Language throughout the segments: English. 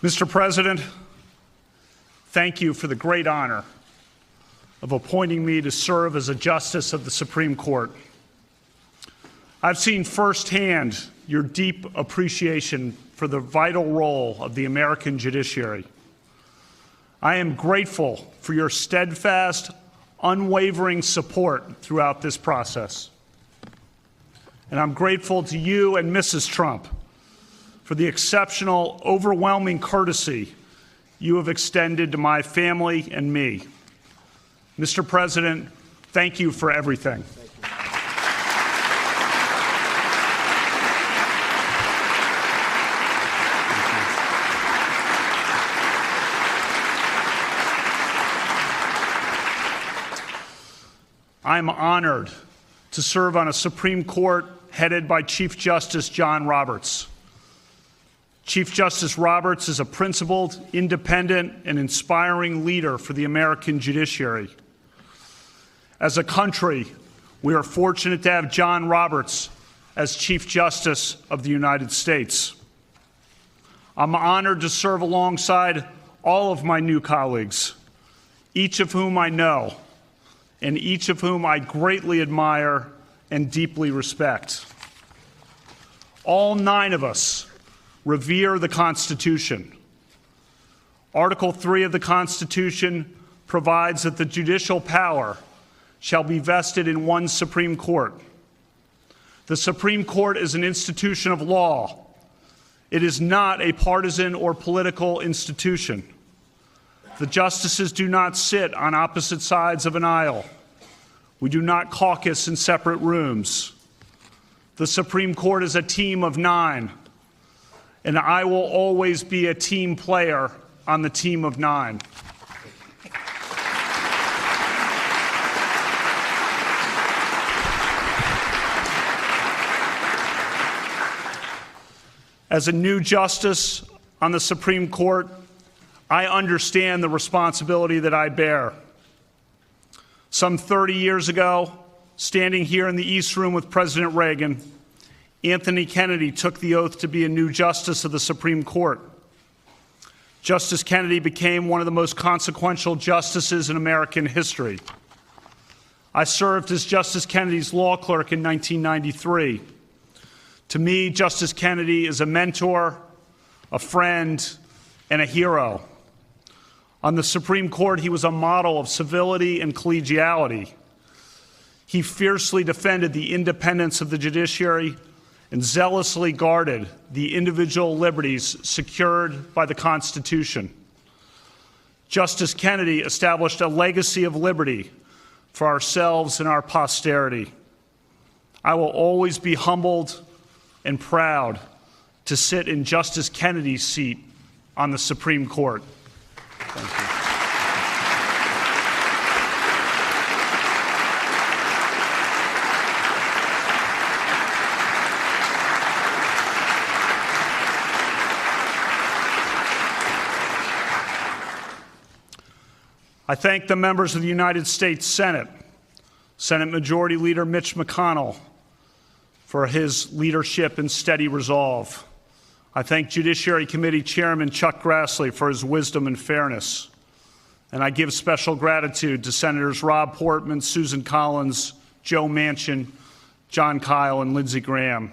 Mr. President, thank you for the great honor of appointing me to serve as a Justice of the Supreme Court. I've seen firsthand your deep appreciation for the vital role of the American judiciary. I am grateful for your steadfast, unwavering support throughout this process. And I'm grateful to you and Mrs. Trump for the exceptional, overwhelming courtesy you have extended to my family and me. Mr. President, thank you for everything. I'm honored to serve on a Supreme Court headed by Chief Justice John Roberts. Chief Justice Roberts is a principled, independent, and inspiring leader for the American judiciary. As a country, we are fortunate to have John Roberts as Chief Justice of the United States. I'm honored to serve alongside all of my new colleagues, each of whom I know, and each of whom I greatly admire and deeply respect. All 9 of us revere the Constitution. Article 3 of the Constitution provides that the judicial power shall be vested in one Supreme Court. The Supreme Court is an institution of law. It is not a partisan or political institution. The justices do not sit on opposite sides of an aisle. We do not caucus in separate rooms. The Supreme Court is a team of 9. And I will always be a team player on the team of 9. As a new justice on the Supreme Court, I understand the responsibility that I bear. Some 30 years ago, standing here in the East Room with President Reagan, Anthony Kennedy took the oath to be a new justice of the Supreme Court. Justice Kennedy became one of the most consequential justices in American history. I served as Justice Kennedy's law clerk in 1993. To me, Justice Kennedy is a mentor, a friend, and a hero. On the Supreme Court, he was a model of civility and collegiality. He fiercely defended the independence of the judiciary and zealously guarded the individual liberties secured by the Constitution. Justice Kennedy established a legacy of liberty for ourselves and our posterity. I will always be humbled and proud to sit in Justice Kennedy's seat on the Supreme Court. Thank you. I thank the members of the United States Senate, Senate Majority Leader Mitch McConnell, for his leadership and steady resolve. I thank Judiciary Committee Chairman Chuck Grassley for his wisdom and fairness. And I give special gratitude to Senators Rob Portman, Susan Collins, Joe Manchin, John Kyle, and Lindsey Graham.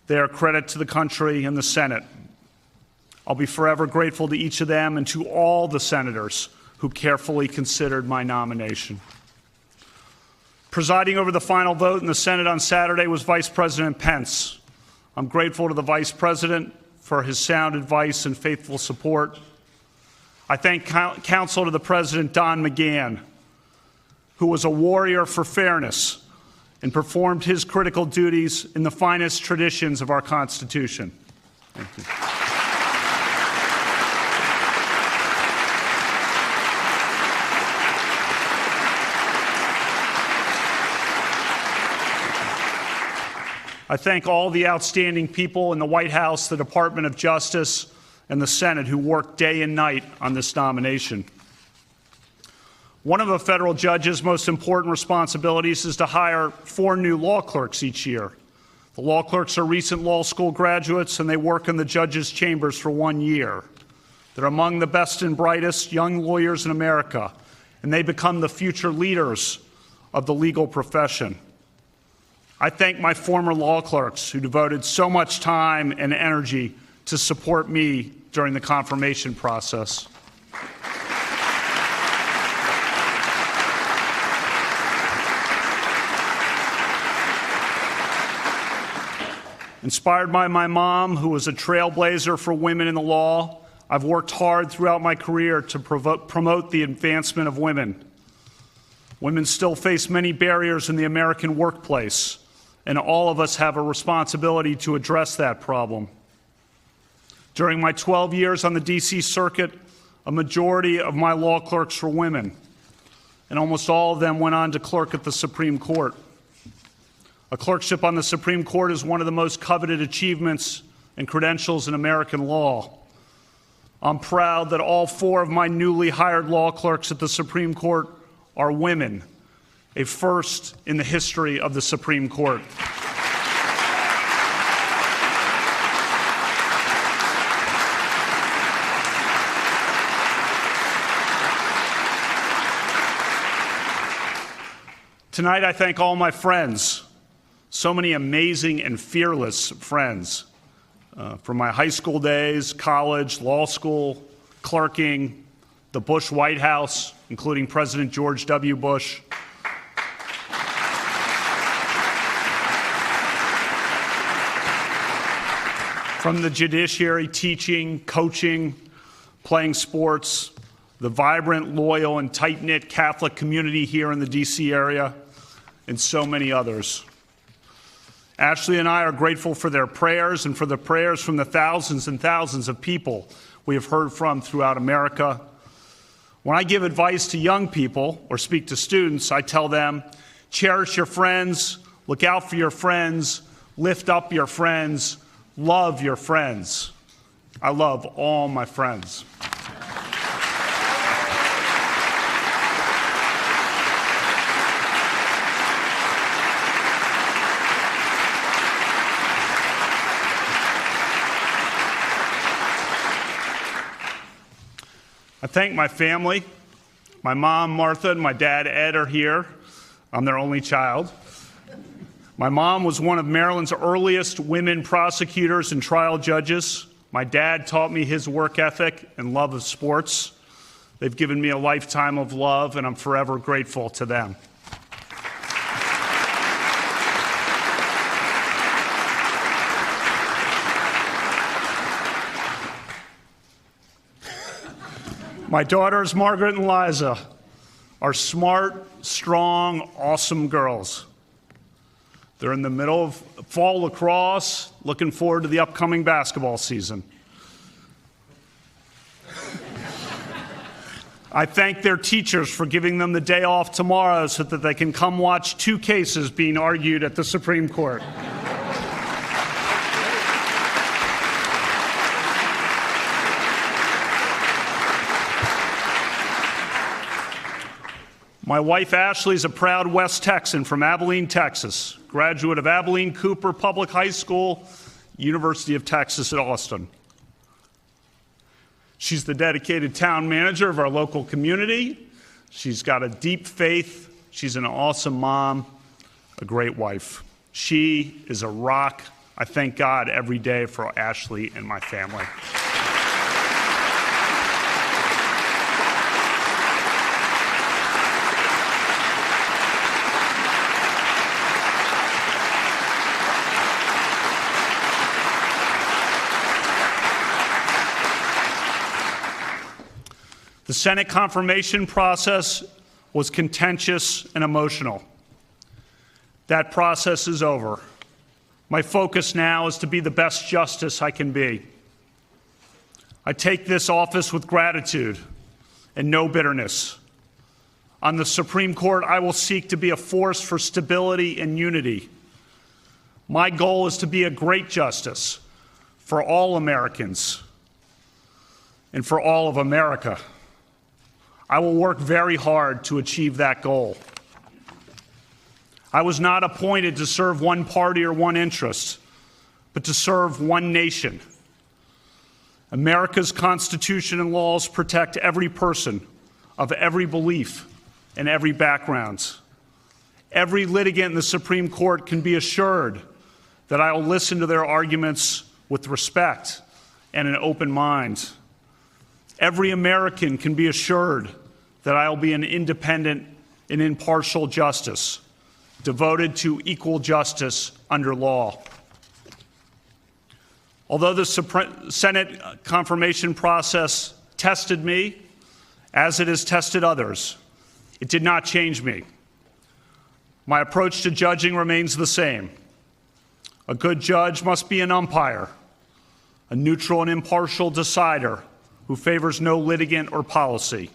They are a credit to the country and the Senate. I'll be forever grateful to each of them and to all the senators who carefully considered my nomination. Presiding over the final vote in the Senate on Saturday was Vice President Pence. I'm grateful to the Vice President for his sound advice and faithful support. I thank counsel to the President, Don McGahn, who was a warrior for fairness and performed his critical duties in the finest traditions of our Constitution. Thank you. I thank all the outstanding people in the White House, the Department of Justice, and the Senate who worked day and night on this nomination. One of a federal judge's most important responsibilities is to hire 4 new law clerks each year. The law clerks are recent law school graduates, and they work in the judges' chambers for 1 year. They're among the best and brightest young lawyers in America, and they become the future leaders of the legal profession. I thank my former law clerks who devoted so much time and energy to support me during the confirmation process. Inspired by my mom, who was a trailblazer for women in the law, I've worked hard throughout my career to promote the advancement of women. Women still face many barriers in the American workplace, and all of us have a responsibility to address that problem. During my 12 years on the D.C. Circuit, a majority of my law clerks were women, and almost all of them went on to clerk at the Supreme Court. A clerkship on the Supreme Court is one of the most coveted achievements and credentials in American law. I'm proud that all 4 of my newly hired law clerks at the Supreme Court are women, a first in the history of the Supreme Court. Tonight, I thank all my friends, so many amazing and fearless friends, from my high school days, college, law school, clerking, the Bush White House, including President George W. Bush. From the judiciary, teaching, coaching, playing sports, the vibrant, loyal, and tight-knit Catholic community here in the D.C. area, and so many others. Ashley and I are grateful for their prayers and for the prayers from the thousands and thousands of people we have heard from throughout America. When I give advice to young people or speak to students, I tell them, cherish your friends, look out for your friends, lift up your friends, love your friends. I love all my friends. I thank my family. My mom, Martha, and my dad, Ed, are here. I'm their only child. My mom was one of Maryland's earliest women prosecutors and trial judges. My dad taught me his work ethic and love of sports. They've given me a lifetime of love, and I'm forever grateful to them. My daughters, Margaret and Liza, are smart, strong, awesome girls. They're in the middle of fall lacrosse, looking forward to the upcoming basketball season. I thank their teachers for giving them the day off tomorrow so that they can come watch 2 cases being argued at the Supreme Court. My wife, Ashley, is a proud West Texan from Abilene, Texas, graduate of Abilene Cooper Public High School, University of Texas at Austin. She's the dedicated town manager of our local community. She's got a deep faith. She's an awesome mom, a great wife. She is a rock. I thank God every day for Ashley and my family. The Senate confirmation process was contentious and emotional. That process is over. My focus now is to be the best justice I can be. I take this office with gratitude and no bitterness. On the Supreme Court, I will seek to be a force for stability and unity. My goal is to be a great justice for all Americans and for all of America. I will work very hard to achieve that goal. I was not appointed to serve one party or one interest, but to serve one nation. America's Constitution and laws protect every person of every belief and every background. Every litigant in the Supreme Court can be assured that I will listen to their arguments with respect and an open mind. Every American can be assured that I will be an independent and impartial justice, devoted to equal justice under law. Although the Senate confirmation process tested me, as it has tested others, it did not change me. My approach to judging remains the same. A good judge must be an umpire, a neutral and impartial decider who favors no litigant or policy.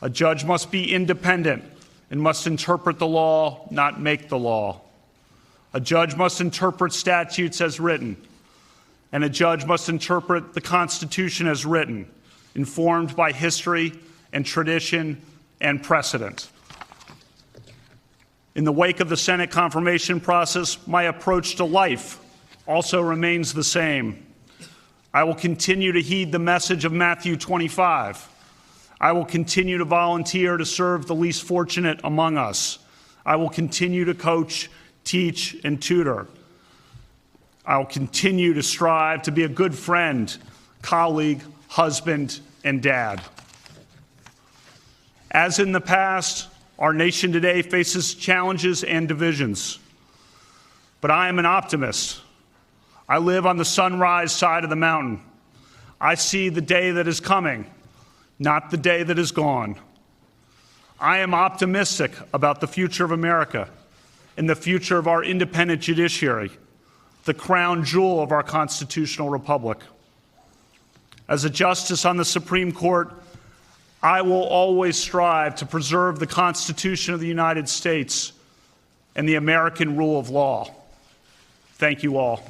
A judge must be independent and must interpret the law, not make the law. A judge must interpret statutes as written, and a judge must interpret the Constitution as written, informed by history and tradition and precedent. In the wake of the Senate confirmation process, my approach to life also remains the same. I will continue to heed the message of Matthew 25. I will continue to volunteer to serve the least fortunate among us. I will continue to coach, teach, and tutor. I will continue to strive to be a good friend, colleague, husband, and dad. As in the past, our nation today faces challenges and divisions. But I am an optimist. I live on the sunrise side of the mountain. I see the day that is coming, not the day that is gone. I am optimistic about the future of America and the future of our independent judiciary, the crown jewel of our constitutional republic. As a justice on the Supreme Court, I will always strive to preserve the Constitution of the United States and the American rule of law. Thank you all.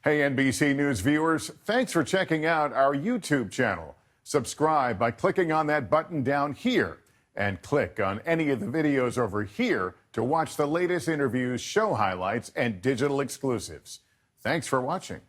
Hey, NBC News viewers, thanks for checking out our YouTube channel. Subscribe by clicking on that button down here and click on any of the videos over here to watch the latest interviews, show highlights, and digital exclusives. Thanks for watching.